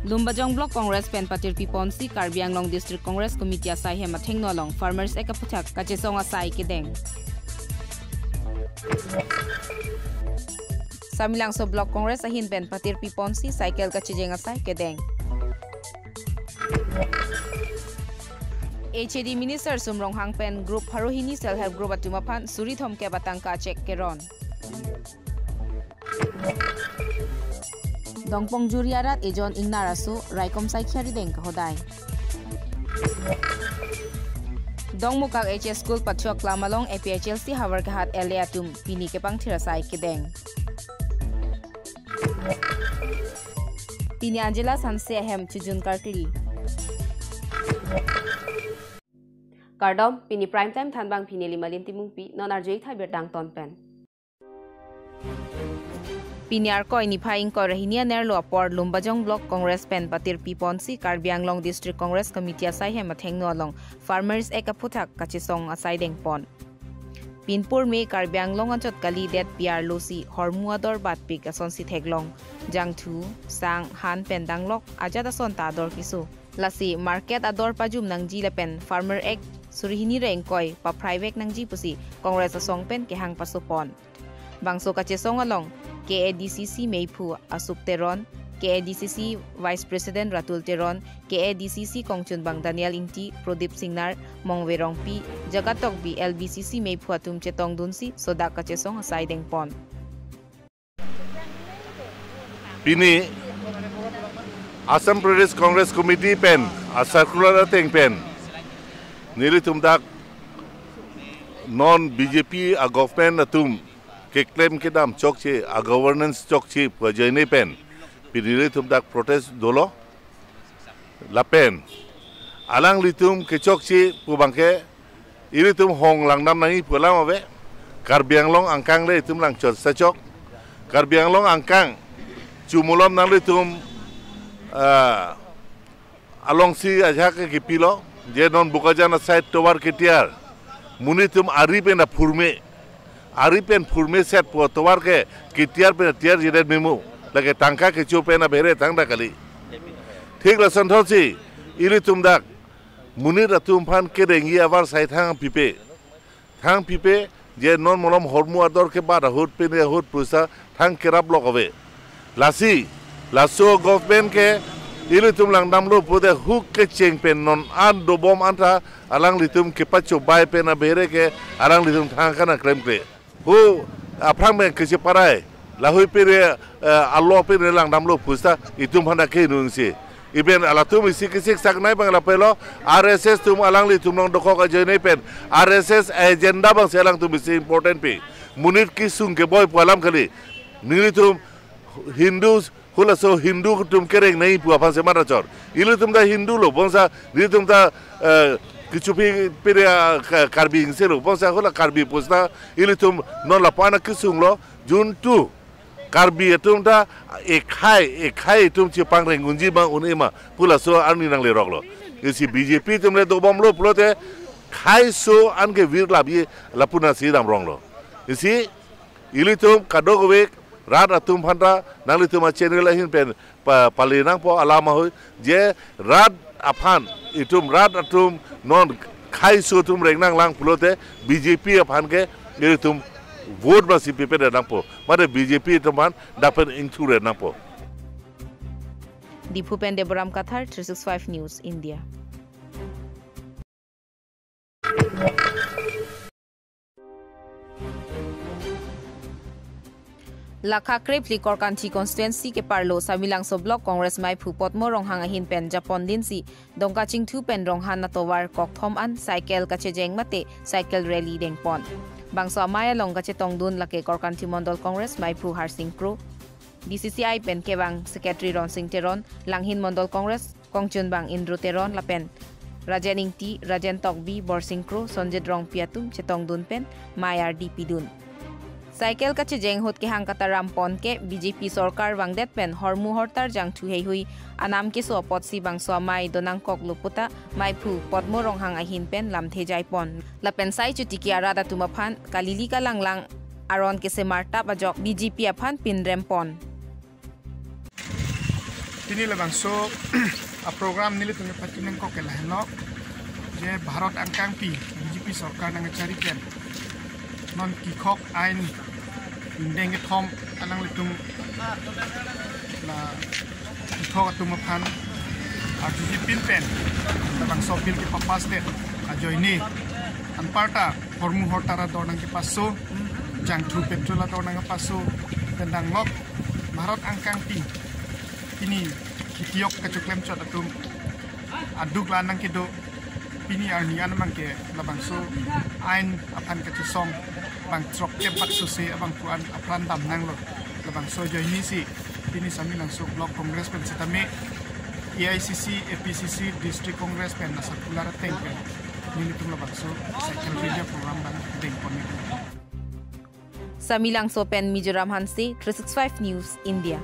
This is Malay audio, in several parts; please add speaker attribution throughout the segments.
Speaker 1: Lumbajong Block Congress Pen Patir Piponsi Karbi Anglong District Congress Committee Asaihem athengno long Farmers aputhak kachesong arideng. Samilangso Block Congress ahin Pen Patir Piponsi cycle kachejeng arideng. HAD Minister Sumrong Hangpen Group Harohini Self Help Group Atumapan Surithom ke Batangka Cek Keron. Dongpongjuri arat ejon ingnar raikom saikhi arideng kahodai. Dongmukak HS School Patchok Lamalong APHLC Havar Kahat Eliatum Pini Kepang Tirasai Kedeng. Pini Angela Sansehem Chujun Kartili. Kardom Pini Primetime Thanbang Pini Limalin Timungpi Non Arjay Thai Berdang Tonpen. Piniar ko inipaing ko rahinia nerlo apor Lumbajong Block Congress Pen Patir Piponsi Karbi Anglong District Congress Committee asaihem athengno along Farmers aputhak kachesong arideng pon. Pinpur me Karbi Anglong anchot kali det piar losi hormuador batpik ason si theglong jangthu sang han pendanglok ajada son tador kisu lasi market ador pajum nangji lepen farmer ek surihini rengkoi pa private nangji pusi Congress asong pen kehang pasupon. Bangso kachesong along KADCC Meipu Asuk Teron, KADCC Vice President Ratul Teron, KADCC Kongchun Bang Daniel Inti, Prodip Singnar, Mongwerong P, Jagatok B LBCC Meipu Atum Chetong Dunsi, Soda Kachesong arideng pon.
Speaker 2: Pini Assam Pradesh Congress Committee pen, a circular thing pen. Nili tumdak non BJP a government atum. Ke claim ke dam chokche a governance chokche pajane pen pinile tum dak protest dolo la pen alang litum ke chokche pubangke iri tum hong langnam nai pulam ave karbianglong angkang le tum lang chot sa chok karbianglong angkang chumulom nang litum along si aja ke kipilo je non bukajana side tower ketiar munitum ari pen a purme Aripen Purme set po towar ke kitiar pe tiar jiret memu lage tangka ke chupe na bere tangda kali thik la santhosi iri tumdak munir atum phan ke rengi abar sai thang pipe je non molom hormu ador ke bada hut pe ne hut pusa thang kerap lokove lasi laso government ke iri tumlang damlo pode huk ke cheng pen non an do bom anta alang litum ke pacho bai pe na bere ke alang litum thang kana krem kre Hu aprang men kesi parai lahui pere Allah pere lang damlo pusta itum handa ke nungsi iben alatum isi kesi sak nai bang lapelo RSS tum alang li tum nong dokok aja nai pen RSS agenda bang selang tum isi important pe munit kisung ke boy pualam kali nili tum Hindus hula so Hindu tum kereng nai pu apa semara chor ilu tum da Hindu lo bangsa nili tum da Kichupi pere karbi inselo bangsa hula karbi pusta ili tum non la pana kisung lo juntu karbi tum ta ekhai tum chi pang rengunji bang unima pula so ani nang le rok lo isi BJP tum le do bom lo plote khai so an ke vir labi lapuna si dam rong lo isi ili tum kadogwe rat atum phanda nang li tum channel hin pen palinang po alama hoy je rat aphan itum rat atum non khai so tum rengnang lang pulote BJP aphan ke tum vote ba si pepe de nampo mare BJP teman dapat include nampo
Speaker 1: Dipupen Deborah Kathar 365 News India. Lakha Krip Likor Kanti Constituency ke Parlo Samilangso Block Congress Mai Phupot mo ronghang ahin pen Japon din si Dongka Chingthu pen ronghan na towar kok thom an cycle kachejeng mate cycle rally deng pon bangso amaya long kache tongdun lake Korkanti Mondol Congress Mai Phu Harsing Pro DCCI pen kebang Secretary Ron Singh Teron Langhin Mondol Congress Kongchun bang Indro Teron lapen Rajan Ingti Rajan Tokbi Borsing Pro Sonjed Rong Piatum Chetongdun pen Mayar DP dun Cycle kachejeng hot ke hangkata rampon ke BJP sorkar wangdet pen hormu hortar jang thu hei hui anam ke so pot si bang so mai donang kok luputa mai phu potmo ronghang ahin pen lam thejai pon la pen sai chuti ki arada tumaphan kalili ka langlang aron ke se marta bajok BJP aphan pin rempon
Speaker 3: Ini lebang so a program nili tunge patimen ko ke lahno je Bharat angkang pi BJP sarkar nang cari ken non kikok ain indeng thom anang litung la kikok atung mapan RGG pin pen lebang so bil ke papas det ajo ini anparta hormu hortara dornang ke paso jang tru petrol dornang ke paso tendang lok Bharat angkang pi ini kitiok kecuklem cot atum aduk lanang kido ini arnian mangke labang so ain apan kachesong bang trok kepat susi abang kuan apran dam nang lo labang so jo ini si ini sami langsung blok kongres pen sitame AICC APCC district kongres pen nasa pulara tempe ini tung labang so cycle video program bang Dongpon
Speaker 1: sami langsung pen Mizoram Hansi 365 News India.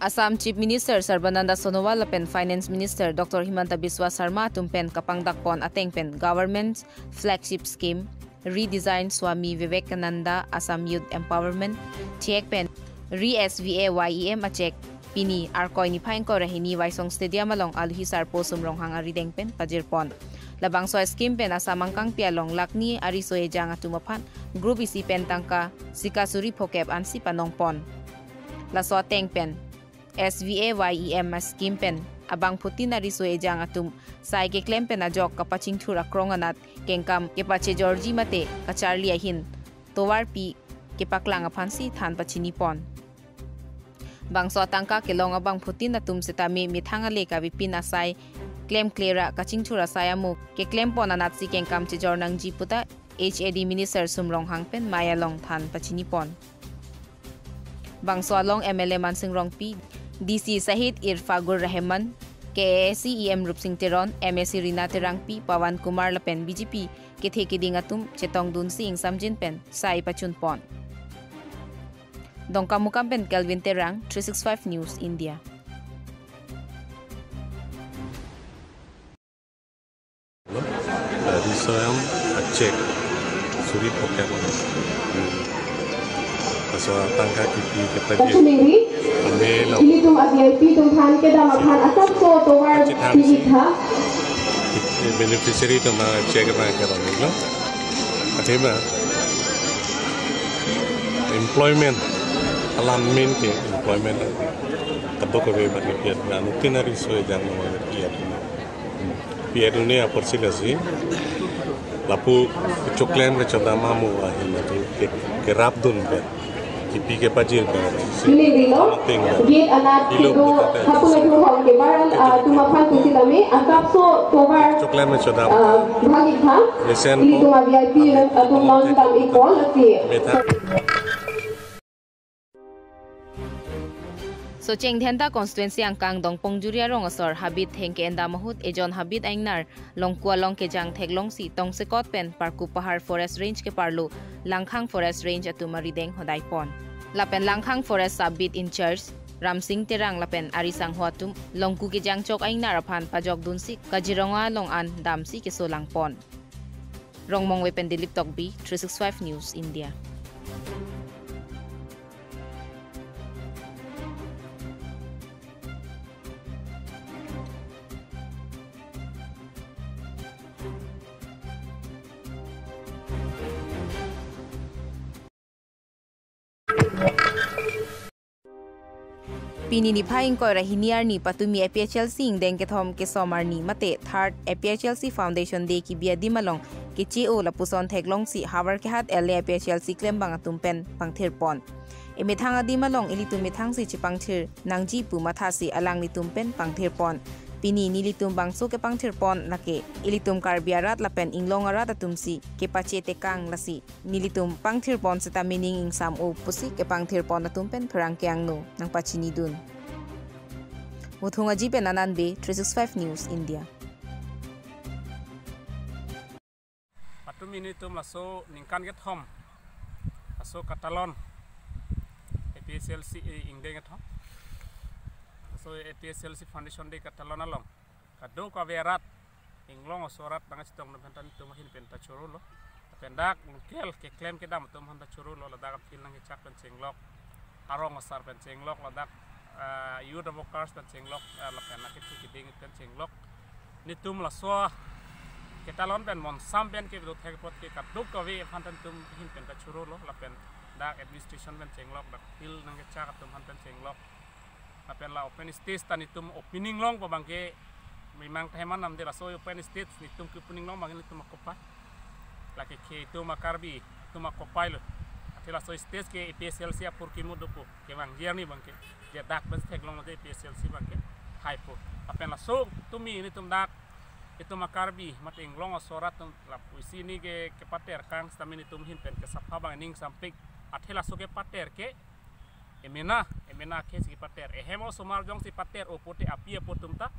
Speaker 1: Assam Chief Minister Sarbananda Sonowal lapen Finance Minister Dr. Himanta Biswa Sarma tumpen kapangdakpon atengpen Government Flagship Scheme Redesign Swami Vivekananda Assam Youth Empowerment Chekpen Re-SVA-YEM achek pini arkoi ni phain ko rahini Waisong Stadium along Alhisar posum ronghang arideng pen pajirpon labang so scheme pen asamangkang pialong lakni arisoe janga tumaphan group isi pen tangka sikasuri phokep ansi panongpon laso tengpen SVA-YEM scheme pen abang puti na riso ejang atum sai ke claim pen ajok kapaching thura kronganat kengkam ke pache Georgi mate kacharli ahin towar pi ke paklang aphansi than pachini pon bangso tangka ke longa bang puti na tum setami mithanga le ka bipina sai claim cleara kaching thura sayamu ke claim pon anat si kengkam che jornang ji puta HAD minister sumrong hangpen maya long than pachini pon bangso along MLA Mansing Rong Pi DC Sahid Irfagur Rahman KAC EM Rupsing Teron MSC Rina Terang Pi Pawan Kumar Lapen BJP ke theki dingatum chetong dun sing samjin pen sai pachun pon Dongkamukam pen Kelvin Terang 365 News India.
Speaker 4: Risayam acek suri poket so tangka kipi kepada ambil
Speaker 5: ini tum VIP tum than ke dam than asap so towar diha
Speaker 4: beneficiary tum check na kara lo athema employment alam ke employment tabo ko be bani piat na nutinari so jang no piat dunia persilasi lapu coklen ke chodama mu ahin ke rabdun be kipi ke pajil ka
Speaker 5: ini dilo gate anak kido hapu na dulu hong ke baran tumaphan kusitame asap so towar
Speaker 4: coklen me chodam
Speaker 5: bhagi tha ini tum VIP tum non tam equal ati
Speaker 1: So cheng dhenta constituency angkang Dongpongjuri arong asor habit hengke enda mahut ejon habit ingnar longkua long ke jang theglong si tong se kot pen parku pahar forest range ke parlu langkhang forest range atuma arideng hodai pon lapen langkhang forest sabit in charge Ramsing terang lapen arisang huatum longku ke jang chok ingnar aphan pajok dunsi kajironga long an damsi ke solang pon rongmong wepen dilip tok bi 365 News India. Pini ni phaing ko rahiniar ni patumi APHLC ingdeng ke thom ke somar ni mate third APHLC Foundation Day ki bia dimalong ke CEO lapuson theglong si havar ke hat LA APHLC claim bang atumpen pangthir pon emithang adimalong ilitum mithang si chipangthir nangji pu matha si alang ni tumpen pangthir pon pini nilitum bangso ke pangthir pon nake ilitum karbiarat lapen inglong arat atumsi ke pache tekang lasi nilitum pangthir pon seta meaning ingsam o pusi ke pangthir pon atumpen phrang kyang no nang pachini dun muthunga jipe nanan be 365 News India.
Speaker 6: Patumi ni tum laso ningkan get hom aso katalon APHLC ingdeng get hom so APHLC Foundation Day katalon along kado ka verat inglong osorat bangas tong nabentan tumahin penta choro lo pendak nukel ke klaim ke dam tum handa churu lo ladak fil nang chak pen chenglok arong asar pen chenglok ladak youth democrats pen chenglok la pen nak ki ding pen chenglok ni tum la so ke talon pen mon sam pen ke do thek pot ke kaduk ko vi phantan tum hin pen ka churu lo la pen dak administration pen chenglok dak fil nang chak tum han pen chenglok la pen la open stage tani tum opening long pa bangke memang teman nam de la so open stage ni tum ki opening long bangin tum kopa laki ke itu makarbi itu makopai lo, atila so stage ke EPSLC apur kimu dopo ke bang dia ni bangke dia dak bas teglong nanti EPSLC bangke hypo, apa la so tumi ini tum dak itu makarbi mat inglong asorat tum la puisi ni ke pater kang stamin itu hin pen ke sapa bang ning sampik atila so ke pater ke emena ke si pater ehemo somar jong si pater opote api apotum ta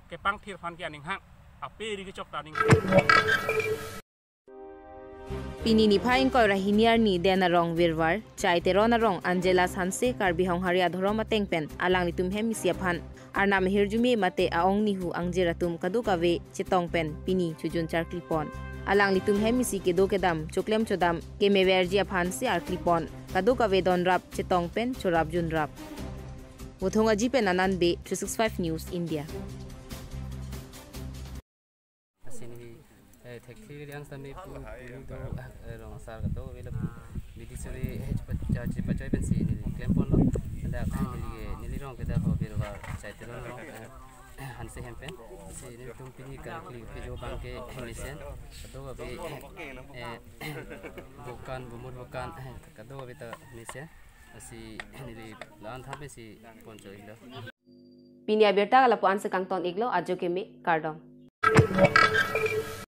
Speaker 6: ke pang thir phan ke aning hang ape ri ke chok ta ning
Speaker 1: Pini ni phaing ko rahiniar ni dena rong wirwar chai terona rong Angela Sanse karbi hong haria dhoroma tengpen alang ni tum hem sia phan arna mehirjumi mate aong ni hu angjera tum kaduka ve chitong pen pini chujun char klipon alang li tum hem si ke do kedam choklem chodam ke meverji phan si ar klipon kaduka ve don rap chitong pen chorap jun rap uthonga ji pen anan be 365 news India
Speaker 7: Tekti yang sami pu do rong sar kato vela bidi sore cepat pensi ni klaim pon lo ada ni rong kita ho birwa chai te rong hanse hempen si ni tum pini ka kli ke jo bang ke lisen kato be bukan bumur bukan kato be ta nise si ni lan thape si poncho ilo
Speaker 1: Pinia berta kala puan sekang ton iglo ajo ke me kardom